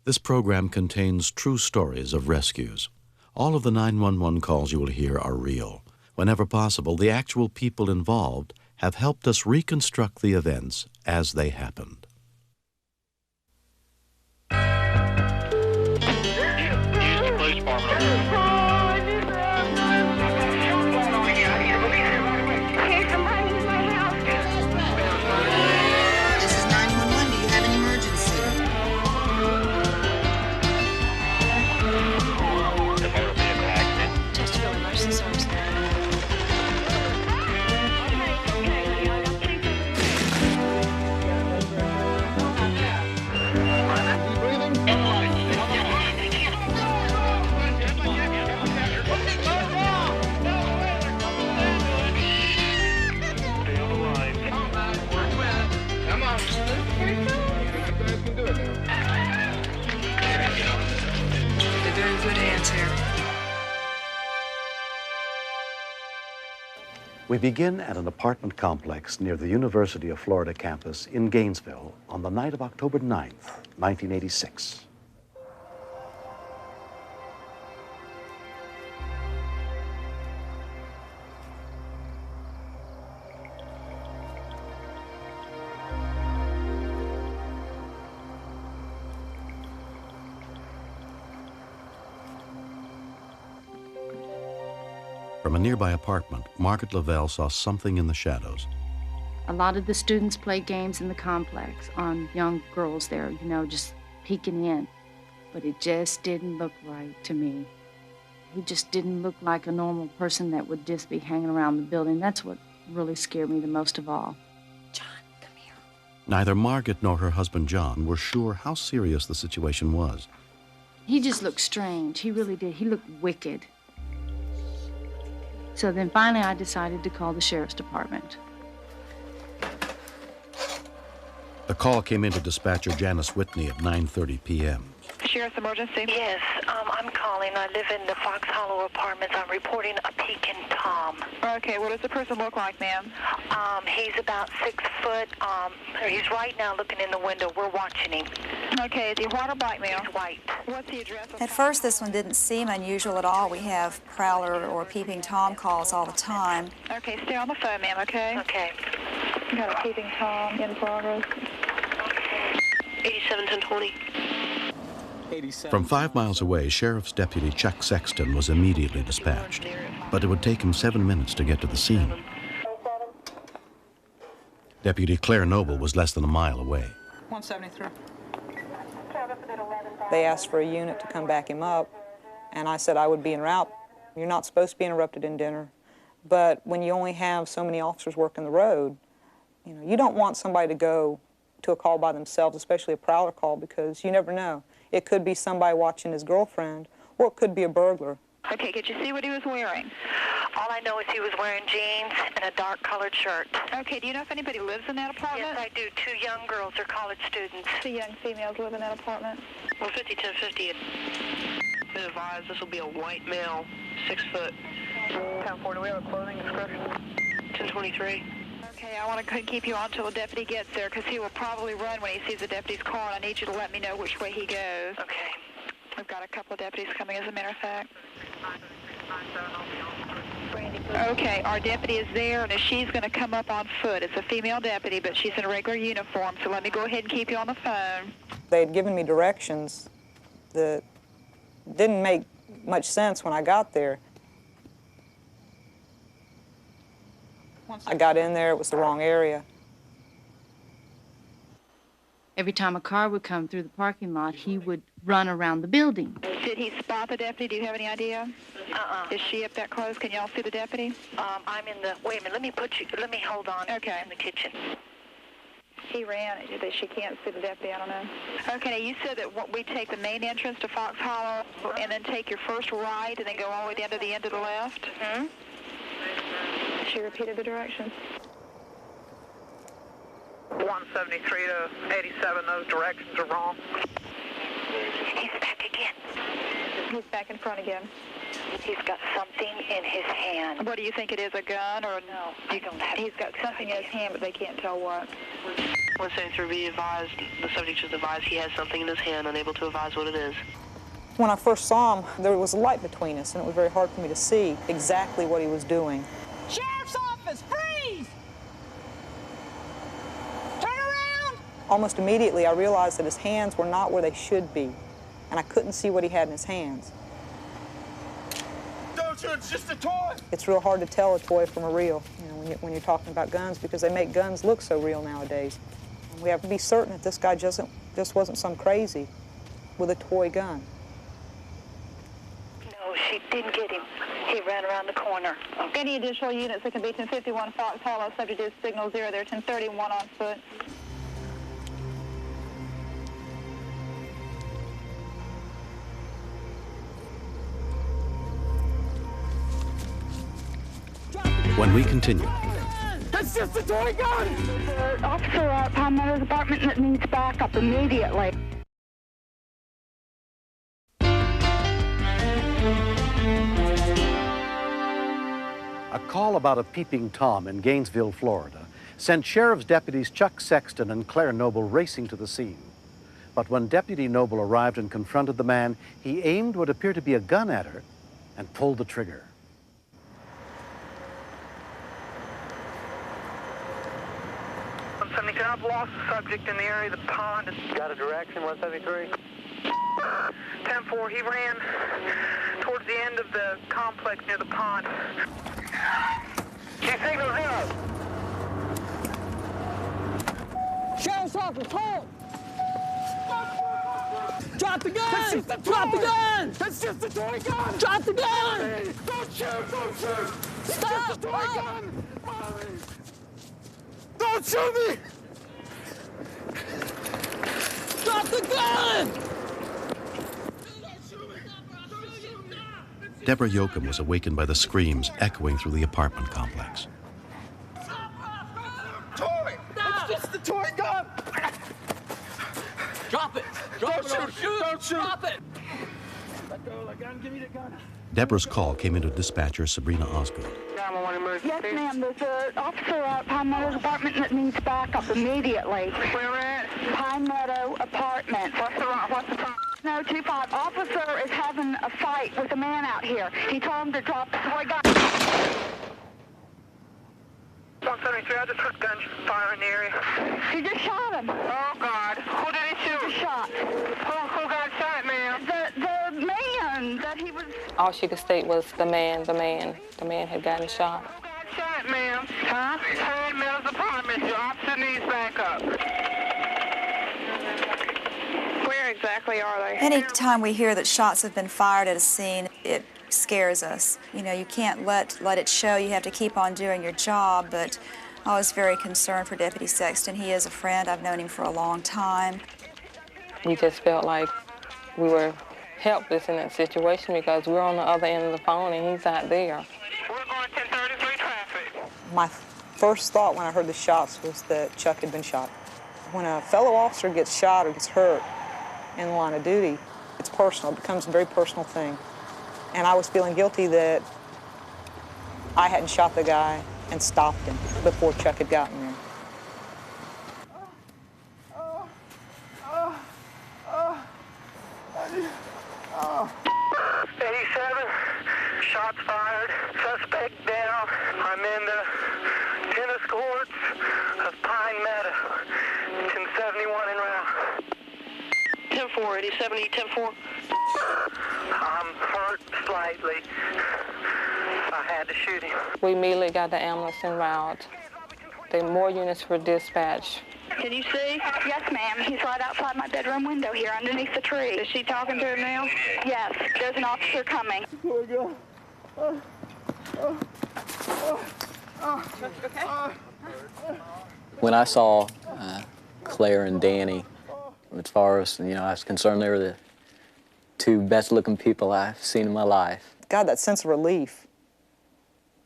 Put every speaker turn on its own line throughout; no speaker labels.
This program contains true stories of rescues. All of the 911 calls you will hear are real. Whenever possible, the actual people involved have helped us reconstruct the events as they happened. We begin at an apartment complex near the University of Florida campus in Gainesville on the night of October 9th, 1986. From a nearby apartment, Margaret Lavelle saw something in the shadows.
A lot of the students played games in the complex on young girls there, just peeking in. But it just didn't look right to me. He just didn't look like a normal person that would just be hanging around the building. That's what really scared me the most of all.
John, come here.
Neither Margaret nor her husband John were sure how serious the situation was.
He just looked strange. He really did. He looked wicked. So then finally I decided to call the sheriff's department.
The call came into dispatcher Janice Whitney at 9:30 p.m.
Sheriff's emergency?
Yes, I'm calling. I live in the Fox Hollow Apartments. I'm reporting a peeking Tom.
Okay, what does the person look like, ma'am?
He's about 6 foot. He's right now looking in the window. We're watching him.
Okay, is he white or black, ma'am?
He's white.
What's the address?
At first, this one didn't seem unusual at all. We have Prowler or peeping Tom calls all the time.
Okay, stay on the phone, ma'am, okay?
Okay.
We got a peeping Tom in progress.
87-10-20.
From 5 miles away, Sheriff's Deputy Chuck Sexton was immediately dispatched, but it would take him 7 minutes to get to the scene. Deputy Claire Noble was less than a mile away.
173.
They asked for a unit to come back him up, and I said I would be en route. You're not supposed to be interrupted in dinner, but when you only have so many officers working the road, you don't want somebody to go to a call by themselves, especially a Prowler call, because you never know. It could be somebody watching his girlfriend, or it could be a burglar.
Okay, could you see what he was wearing?
All I know is he was wearing jeans and a dark-colored shirt.
Okay, do you know if anybody lives in that apartment?
Yes, I do. 2 young girls are college students.
2 young females live in that apartment?
Well, 50-10-50.
Be advised, this will be a white male, 6 foot.
10-4, do we have a clothing description?
10-23.
Okay, I want to keep you on until the deputy gets there, because he will probably run when he sees the deputy's car, and I need you to let me know which way he goes.
Okay.
We've got a couple of deputies coming, as a matter of fact. Okay, our deputy is there, and she's going to come up on foot. It's a female deputy, but she's in a regular uniform, so let me go ahead and keep you on the phone.
They had given me directions that didn't make much sense when I got there. I got in there, it was the wrong area.
Every time a car would come through the parking lot, he would run around the building.
Did he spot the deputy? Do you have any idea? Is she up that close? Can y'all see the deputy?
I'm in the, wait a minute, let me hold on.
Okay.
In the kitchen.
He ran, she can't see the deputy, I don't know. Okay, now you said that we take the main entrance to Fox Hollow and then take your first right and then go all the way down to the end of the left?
Hmm?
She repeated the directions.
173 to 87, those directions are wrong.
He's back again.
He's back in front again.
He's got something in his hand.
What do you think it is, a gun or?
No, I don't have.
He's got something in his hand, but they can't tell what.
173, be advised, the subject is advised he has something in his hand, unable to advise what it is.
When I first saw him, there was a light between us, and it was very hard for me to see exactly what he was doing.
Sheriff's office, freeze! Turn around!
Almost immediately, I realized that his hands were not where they should be, and I couldn't see what he had in his hands.
Don't shoot, it's just a toy!
It's real hard to tell a toy from a real, when you're talking about guns, because they make guns look so real nowadays. And we have to be certain that this guy just wasn't some crazy with a toy gun.
No, she didn't get him. He ran around the corner.
Any additional units that can be 1051 Fox Hollow, subject is signal 0 there, 1031 on foot.
When we continue,
That's just a toy gun!
Officer at Palmetto's apartment that needs backup immediately.
a call about a peeping Tom in Gainesville, Florida, sent Sheriff's deputies Chuck Sexton and Claire Noble racing to the scene. But when Deputy Noble arrived and confronted the man, he aimed what appeared to be a gun at her and pulled the trigger.
I've lost the subject in the area of the pond.
Got a direction, 173?
10-4, he ran towards the end of the complex near the pond.
She signal 0.
Sheriff's office, hold! Drop the gun! Drop the gun! That's just a toy gun! Drop the gun! Don't shoot! Don't shoot! Stop! It's just a toy gun! Don't shoot me! Drop the gun!
Deborah Yoakum was awakened by the screams echoing through the apartment complex.
Toy! It's just a toy gun! Drop it! Drop it! Don't shoot! Don't shoot! Drop it! Let go of the gun. Give me the gun.
Deborah's call came into dispatcher Sabrina Osgood.
Yes, ma'am. There's an officer at Pine Meadows apartment that needs backup immediately.
Where at?
Pine Meadow apartment.
What's the problem?
No, 25. Officer is having a fight with a man out here. He told him to drop the toy gun.
173, I just heard gunfire in the area.
She just shot him.
Oh, God. Who did he shoot?
Just shot.
Who got shot, ma'am?
The man that he was...
All she could state was the man had gotten shot.
Who got shot, ma'am? Huh? Pine Meadows apartment. Your officer needs backup. Where exactly are they?
Anytime we hear that shots have been fired at a scene, it scares us. You know, you can't let it show. You have to keep on doing your job, but I was very concerned for Deputy Sexton. He is a friend. I've known him for a long time.
We just felt like we were helpless in that situation because we're on the other end of the phone and he's out there.
We're going 1033 traffic.
My first thought when I heard the shots was that Chuck had been shot. When a fellow officer gets shot or gets hurt in the line of duty, it's personal. It becomes a very personal thing. And I was feeling guilty that I hadn't shot the guy and stopped him before Chuck had gotten there.
87, shots fired, suspect down. I'm in the tennis courts of Pine Meadow, 1071 en route. 10-4, 87, 10-4. I'm hurt slightly. I had to shoot him.
We immediately got the ambulance en route. More units were dispatched.
Can you see?
Yes, ma'am. He's right outside my bedroom window here underneath the tree.
Is she talking to him now?
Yes, there's an officer coming.
When I saw Claire and Danny, as far as, I was concerned, they were the two best-looking people I've seen in my life.
God, that sense of relief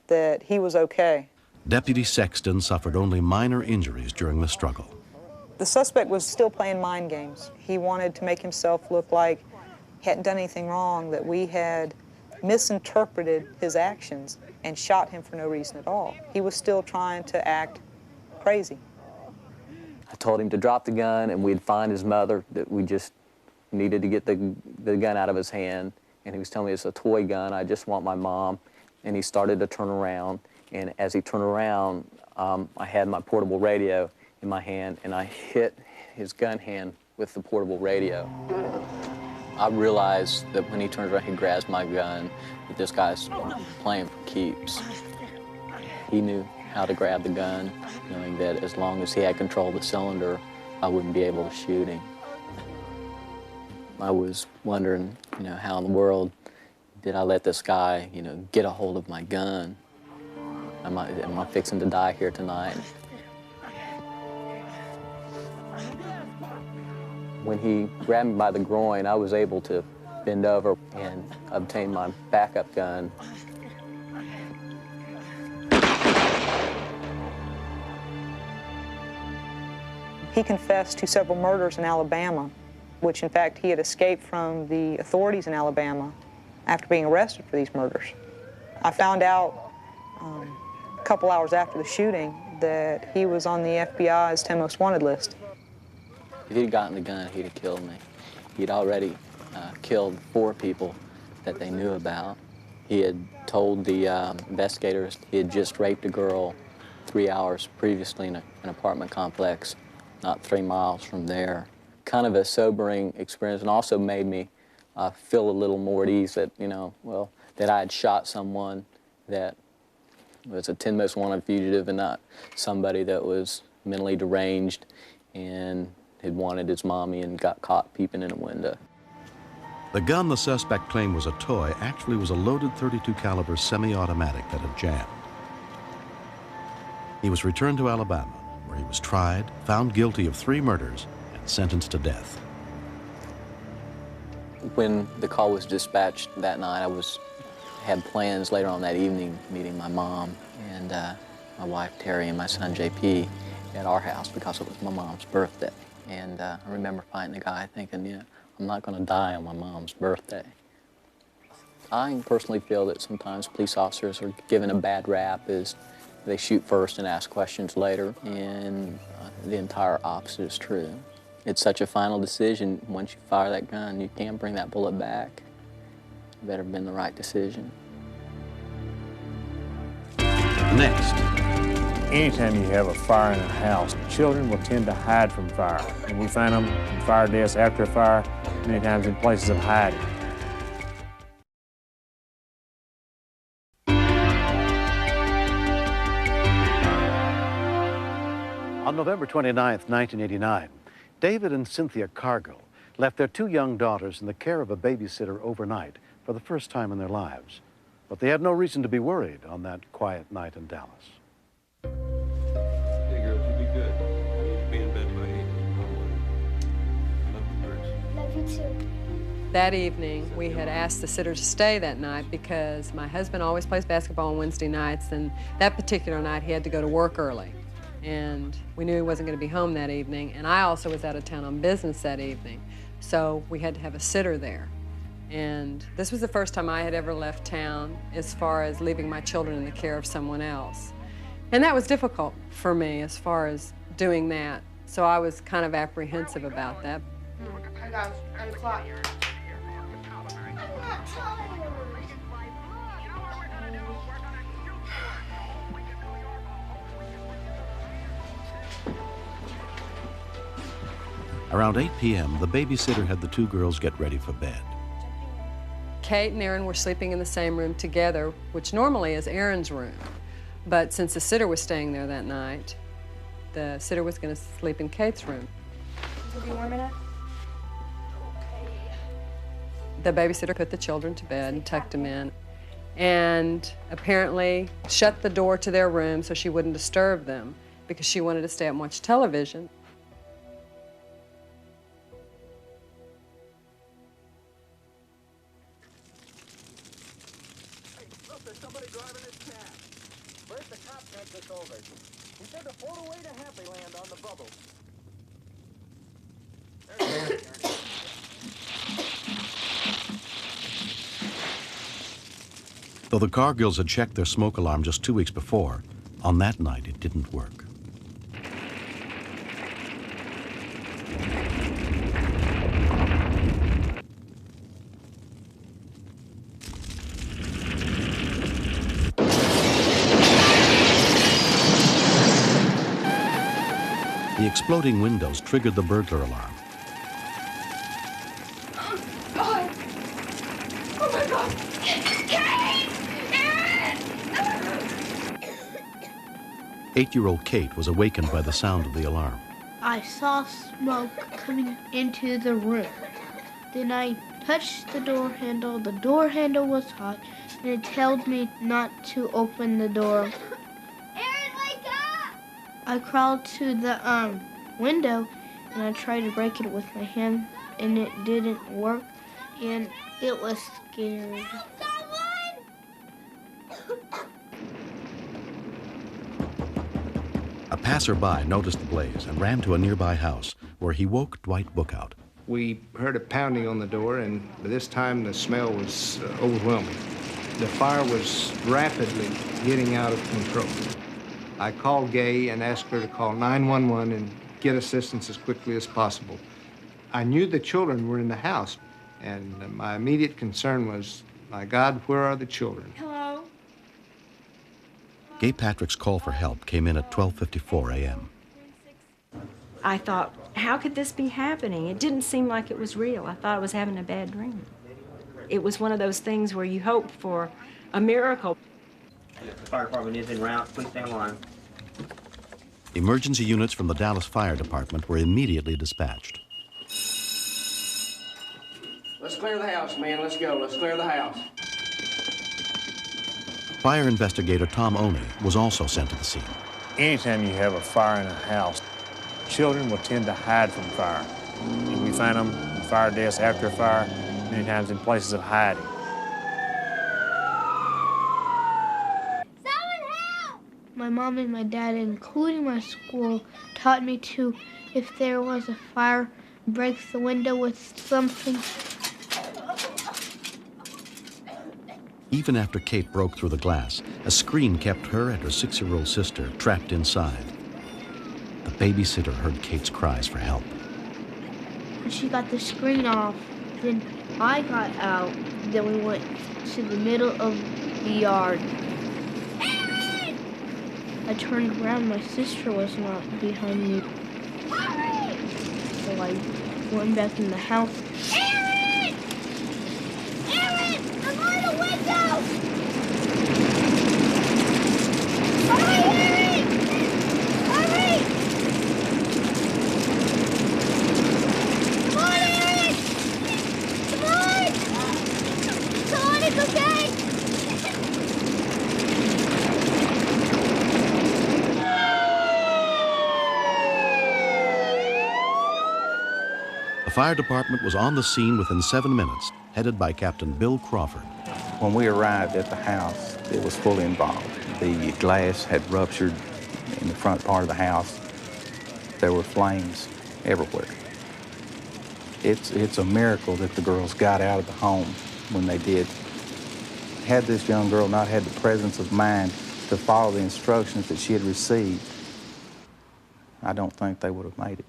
that he was okay.
Deputy Sexton suffered only minor injuries during the struggle.
The suspect was still playing mind games. He wanted to make himself look like he hadn't done anything wrong, that we had misinterpreted his actions and shot him for no reason at all. He was still trying to act crazy.
I told him to drop the gun and we'd find his mother, that we just needed to get the gun out of his hand. And he was telling me it's a toy gun, I just want my mom. And he started to turn around. And as he turned around, I had my portable radio in my hand and I hit his gun hand with the portable radio. I realized that when he turns around, he grabs my gun, that this guy's playing for keeps. He knew how to grab the gun, knowing that as long as he had control of the cylinder, I wouldn't be able to shoot him. I was wondering, how in the world did I let this guy, get a hold of my gun? Am I fixing to die here tonight? When he grabbed me by the groin, I was able to bend over and obtain my backup gun.
He confessed to several murders in Alabama, which in fact he had escaped from the authorities in Alabama after being arrested for these murders. I found out a couple hours after the shooting that he was on the FBI's 10 most wanted list.
If he'd gotten the gun, he'd have killed me. He'd already killed 4 people that they knew about. He had told the investigators he had just raped a girl 3 hours previously in an apartment complex not 3 miles from there. Kind of a sobering experience, and also made me feel a little more at ease that, that I had shot someone that was a 10 most wanted fugitive and not somebody that was mentally deranged and had wanted his mommy and got caught peeping in a window.
The gun the suspect claimed was a toy actually was a loaded .32 caliber semi-automatic that had jammed. He was returned to Alabama, where he was tried, found guilty of 3 murders, and sentenced to death.
When the call was dispatched that night, I had plans later on that evening meeting my mom and my wife Terry and my son JP at our house because it was my mom's birthday. And I remember finding the guy thinking, I'm not going to die on my mom's birthday. I personally feel that sometimes police officers are given a bad rap as they shoot first and ask questions later, and the entire opposite is true. It's such a final decision. Once you fire that gun, you can't bring that bullet back. It better have been the right decision.
Next.
Anytime you have a fire in a house, children will tend to hide from fire. And we find them in fire deaths after a fire, many times in places of hiding.
On November 29, 1989, David and Cynthia Cargill left their 2 young daughters in the care of a babysitter overnight for the first time in their lives. But they had no reason to be worried on that quiet night in Dallas.
Hey girls, you be good. I need to be in bed by 8. Love you, Bruce.
Love you too.
That evening, we had asked the sitter to stay that night because my husband always plays basketball on Wednesday nights, and that particular night he had to go to work early. And we knew he wasn't going to be home that evening, and I also was out of town on business that evening. So we had to have a sitter there. And this was the first time I had ever left town as far as leaving my children in the care of someone else. And that was difficult for me as far as doing that. So I was kind of apprehensive about that.
Hey guys, 8 o'clock.
Around 8 p.m., the babysitter had the 2 girls get ready for bed.
Kate and Aaron were sleeping in the same room together, which normally is Aaron's room. But since the sitter was staying there that night, the sitter was going to sleep in Kate's room.
Will you warm it up?
The babysitter put the children to bed and tucked them in, and apparently shut the door to their room so she wouldn't disturb them because she wanted to stay up and watch television.
Though the Cargills had checked their smoke alarm just 2 weeks before, on that night it didn't work. exploding windows triggered the burglar alarm.
Oh, God! Oh, my God! Kate! Aaron!
8-year-old Kate was awakened by the sound of the alarm.
I saw smoke coming into the room. Then I touched the door handle. The door handle was hot, and it told me not to open the door.
Aaron, wake up!
I crawled to the window, and I tried to break it with my hand, and it didn't work, and it was scary.
A passerby noticed the blaze and ran to a nearby house, where he woke Dwight Bookout.
We heard a pounding on the door, and by this time the smell was overwhelming. The fire was rapidly getting out of control. I called Gay and asked her to call 911 and get assistance as quickly as possible. I knew the children were in the house, and my immediate concern was, my God, where are the children?
Hello?
Gay Patrick's call for help came in at 12:54 a.m.
I thought, how could this be happening? It didn't seem like it was real. I thought I was having a bad dream. It was one of those things where you hope for a miracle.
The fire department is en route. Please stand in line.
Emergency units from the Dallas Fire Department were immediately dispatched.
Let's clear the house, man. Let's go. Let's clear the house.
Fire investigator Tom Oney was also sent to the scene.
Anytime you have a fire in a house, children will tend to hide from fire. And we find them in fire deaths after a fire, many times in places of hiding.
My mom and my dad, including my school, taught me to, if there was a fire, break the window with something.
Even after Kate broke through the glass, a screen kept her and her 6-year-old sister trapped inside. The babysitter heard Kate's cries for help.
When she got the screen off, then I got out. Then we went to the middle of the yard. I turned around, my sister was not behind me. So I went back in the house.
Aaron! Aaron! I'm on the window! Hurry, Aaron! Hurry! Come on, Aaron! Come on! Come on, it's okay!
The fire department was on the scene within 7 minutes, headed by Captain Bill Crawford.
When we arrived at the house, it was fully involved. The glass had ruptured in the front part of the house. There were flames everywhere. It's a miracle that the girls got out of the home when they did. Had this young girl not had the presence of mind to follow the instructions that she had received, I don't think they would have made it.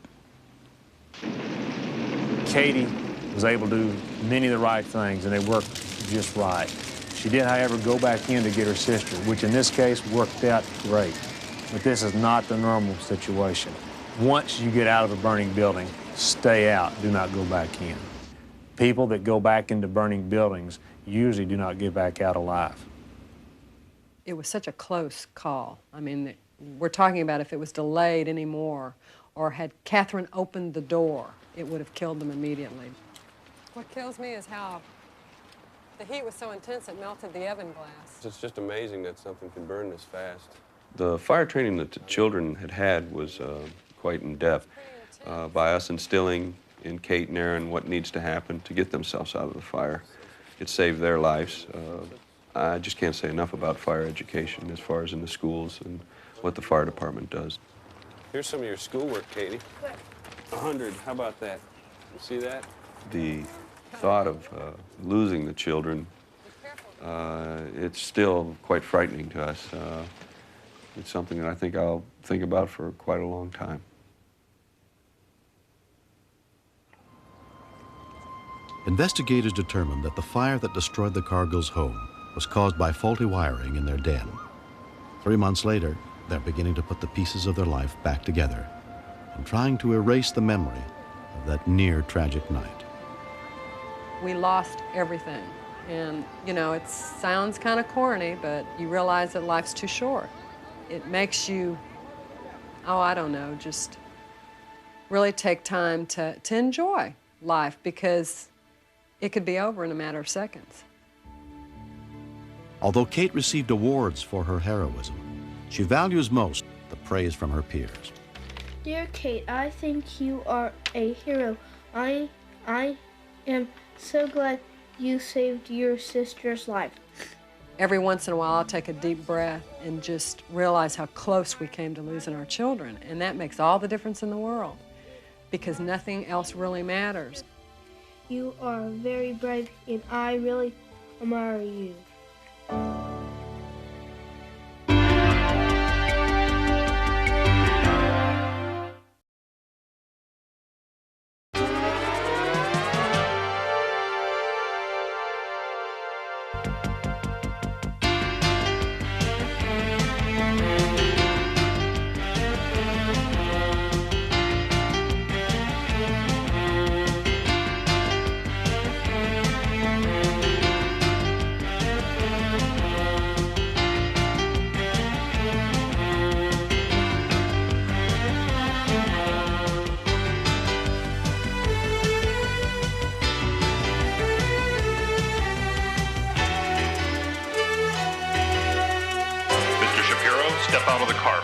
Katie was able to do many of the right things, and they worked just right. She did, however, go back in to get her sister, which in this case worked out great. But this is not the normal situation. Once you get out of a burning building, stay out, do not go back in. People that go back into burning buildings usually do not get back out alive.
It was such a close call. I mean, we're talking about if it was delayed anymore, or had Catherine opened the door, it would have killed them immediately. What kills me is how the heat was so intense it melted the oven glass.
It's just amazing that something can burn this fast. The fire training that the children had was quite in-depth by us instilling in Kate and Aaron what needs to happen to get themselves out of the fire. It saved their lives. I just can't say enough about fire education as far as in the schools and what the fire department does. Here's some of your schoolwork, Katie. 100, how about that? You see that? The thought of losing the children, it's still quite frightening to us. It's something that I think I'll think about for quite a long time.
Investigators determined that the fire that destroyed the Cargills' home was caused by faulty wiring in their den. 3 months later, they're beginning to put the pieces of their life back together. and trying to erase the memory of that near tragic night.
We lost everything. And, you know, it sounds kind of corny, but you realize that life's too short. It makes you, oh, I don't know, just really take time to enjoy life, because it could be over in a matter of seconds.
Although Kate received awards for her heroism, she values most the praise from her peers.
Dear Kate, I think you are a hero. I am so glad you saved your sister's life.
Every once in a while, I'll take a deep breath and just realize how close we came to losing our children. And that makes all the difference in the world, because nothing else really matters.
You are very brave, and I really admire you.
Step out of the car.